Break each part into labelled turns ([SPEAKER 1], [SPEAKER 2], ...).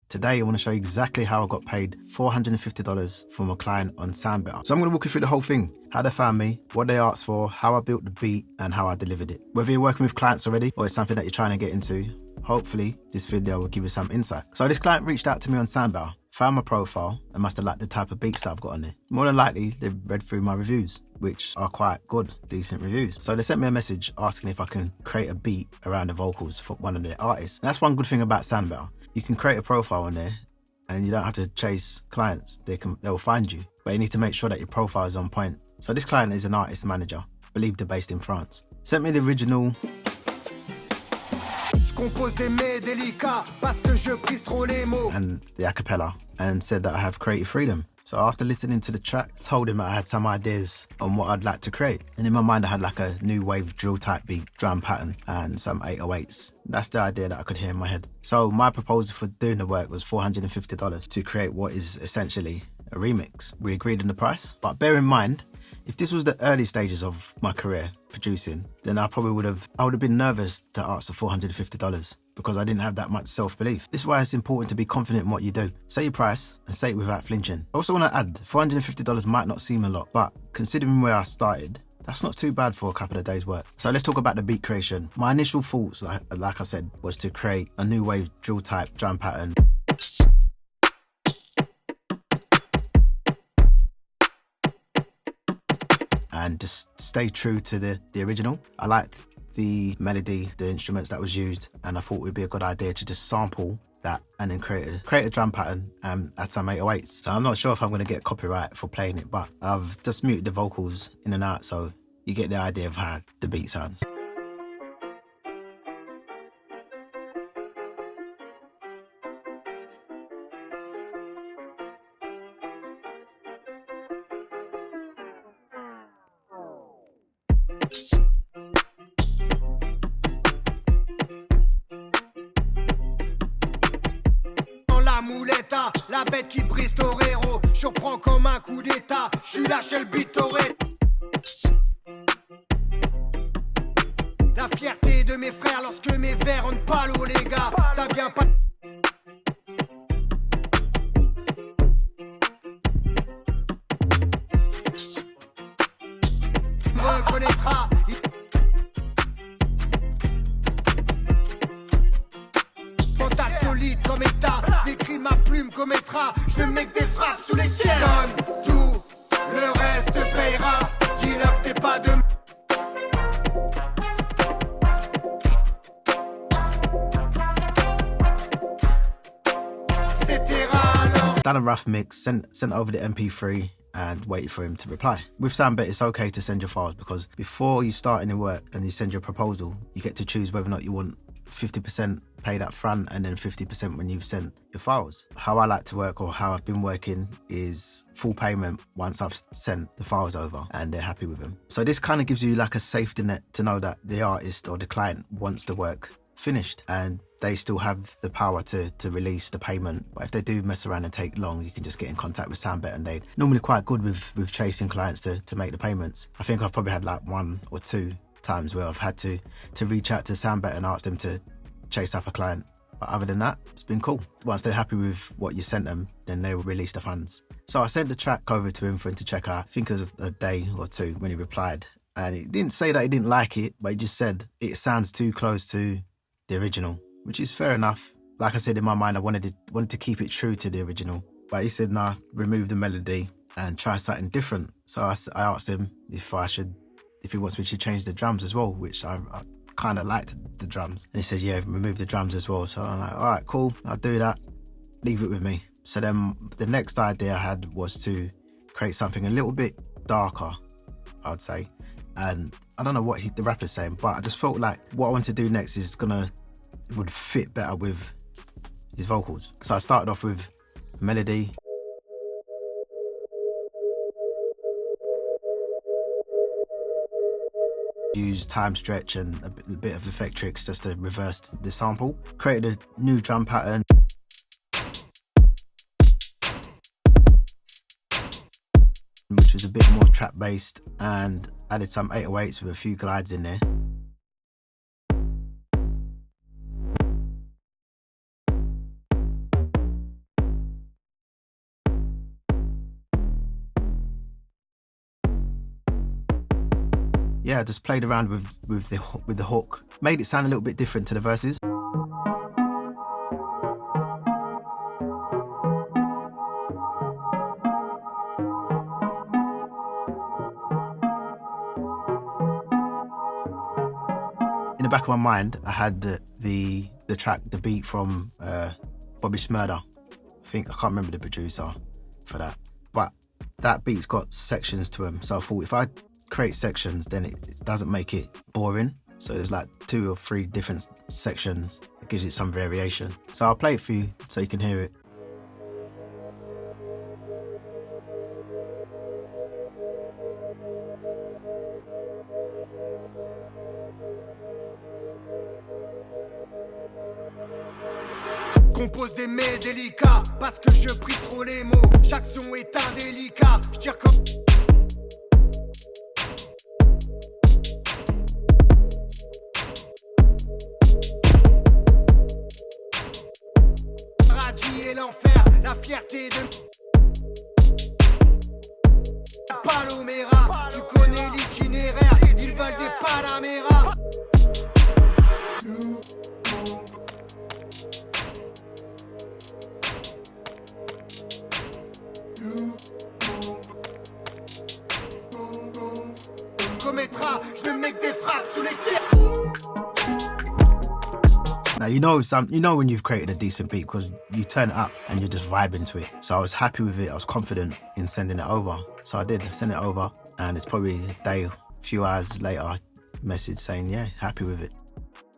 [SPEAKER 1] Today I want to show you exactly how I got paid $450 from a client on SoundBetter. So I'm going to walk you through the whole thing, how they found me, what they asked for, how I built the beat and how I delivered it. Whether you're working with clients already or it's something that you're trying to get into, hopefully this video will give you some insight. So this client reached out to me on SoundBetter, found my profile and must have liked the type of beats that I've got on there. More than likely, they've read through my reviews, which are quite good, decent reviews. So they sent me a message asking if I can create a beat around the vocals for one of their artists. And that's one good thing about SoundBetter. You can create a profile on there and you don't have to chase clients. They'll find you, but you need to make sure that your profile is on point. So this client is an artist manager, I believe they're based in France. Sent me the original. And the acapella, and said that I have creative freedom. So after listening to the track, I told him that I had some ideas on what I'd like to create. And in my mind, I had like a new wave drill type beat, drum pattern, and some 808s. That's the idea that I could hear in my head. So my proposal for doing the work was $450 to create what is essentially a remix. We agreed on the price, but bear in mind, if this was the early stages of my career producing, then I would have been nervous to ask for $450 because I didn't have that much self-belief. This is why it's important to be confident in what you do. Say your price and say it without flinching. I also want to add, $450 might not seem a lot, but considering where I started, that's not too bad for a couple of days work. So let's talk about the beat creation. My initial thoughts, like I said, was to create a new wave drill type drum pattern. And just stay true to the original. I liked the melody, the instruments that was used, and I thought it would be a good idea to just sample that and then create a drum pattern and add some 808s. So I'm not sure if I'm going to get copyright for playing it, but I've just muted the vocals in and out so you get the idea of how the beat sounds.
[SPEAKER 2] La bête qui brise torero, je prends comme un coup d'état, je suis lâché le beat toré. La fierté de mes frères lorsque mes vers ont pas l'eau les gars, ça vient pas. Me reconnaîtra. Mental solide comme état, décrit ma plume comme étra. Je ne mets que des frappes sous les tiennes. Donne tout, le reste payera. Dis-leur que c'était pas de. C'était rare.
[SPEAKER 1] Done a rough mix, sent over the MP3 and waited for him to reply. With SoundBetter, it's okay to send your files because before you start any work and you send your proposal, you get to choose whether or not you want 50% paid up front and then 50% when you've sent your files. How I like to work, or how I've been working, is full payment once I've sent the files over and they're happy with them. So this kind of gives you like a safety net to know that the artist or the client wants the work finished and they still have the power to release the payment. But if they do mess around and take long, you can just get in contact with SoundBetter, and they're normally quite good with chasing clients to make the payments. I think I've probably had like 1 or 2 times where I've had to reach out to SoundBetter and ask them to chase up a client. But other than that, it's been cool. Once they're happy with what you sent them, then they will release the funds. So I sent the track over to him for him to check out. I think it was a day or 2 when he replied. And he didn't say that he didn't like it, but he just said it sounds too close to the original, which is fair enough. Like I said, in my mind, I wanted to keep it true to the original. But he said, nah, remove the melody and try something different. So I asked him if he wants me to change the drums as well, which I kind of liked the drums. And he said, yeah, remove the drums as well. So I'm like, all right, cool, I'll do that. Leave it with me. So then the next idea I had was to create something a little bit darker, I'd say. And I don't know what the rapper's saying, but I just felt like what I want to do next would fit better with his vocals. So I started off with melody. Use time stretch and a bit of effect tricks just to reverse the sample. Created a new drum pattern. Which was a bit more trap based, and added some 808s with a few glides in there. yeah, I just played around with the hook, made it sound a little bit different to the verses. In the back of my mind, I had the track, the beat from Bobby Shmurda. I can't remember the producer for that, but that beat's got sections to them. So I thought if I create sections, then it doesn't make it boring. So there's like 2 or 3 different sections. It gives it some variation. So I'll play it for you so you can hear it.
[SPEAKER 2] Compose des mets délicats, parce que je prise trop les mots. Chaque son est indélicat, je tire comme... Radis et l'enfer, la fierté de... Palomera, tu connais l'itinéraire, ils veulent des Panaméras. Commettra, je me mets des frappes sous les tirs.
[SPEAKER 1] Now you know when you've created a decent beat because you turn it up and you're just vibing to it. So I was happy with it. I was confident in sending it over. So I did send it over, and it's probably a day, a few hours later, message saying, yeah, happy with it.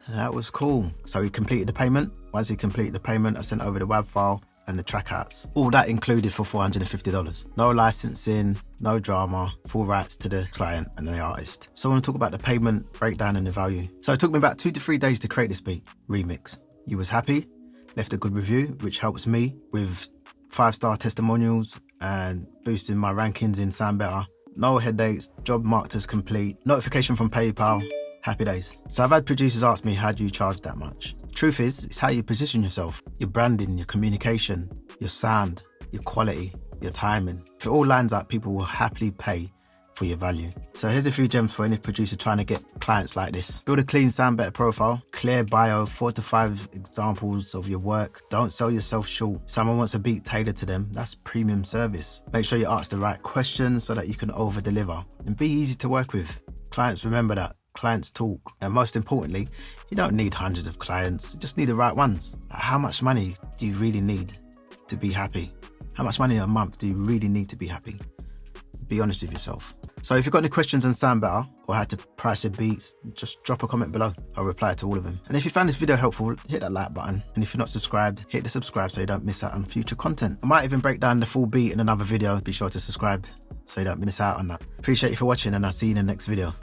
[SPEAKER 1] And that was cool. So he completed the payment. Once he completed the payment, I sent over the WAV file and the track outs. All that included for $450. No licensing, no drama, full rights to the client and the artist. So I want to talk about the payment, breakdown and the value. So it took me about 2 to 3 days to create this beat, remix. You was happy, left a good review, which helps me with 5-star testimonials and boosting my rankings in SoundBetter. No headaches, job marked as complete, notification from PayPal, happy days. So I've had producers ask me, how do you charge that much? Truth is, it's how you position yourself, your branding, your communication, your sound, your quality, your timing. If it all lines up, people will happily pay for your value. So here's a few gems for any producer trying to get clients like this. Build a clean SoundBetter profile, clear bio, 4 to 5 examples of your work. Don't sell yourself short. Someone wants a beat tailored to them, that's premium service. Make sure you ask the right questions so that you can over deliver, and be easy to work with. Clients remember that. Clients talk. And most importantly, you don't need hundreds of clients, you just need the right ones. How much money do you really need to be happy? How much money a month do you really need to be happy? Be honest with yourself. So if you've got any questions on SoundBetter or how to price your beats, just drop a comment below. I'll reply to all of them. And if you found this video helpful, hit that like button. And if you're not subscribed, hit the subscribe so you don't miss out on future content. I might even break down the full beat in another video. Be sure to subscribe so you don't miss out on that. Appreciate you for watching, and I'll see you in the next video.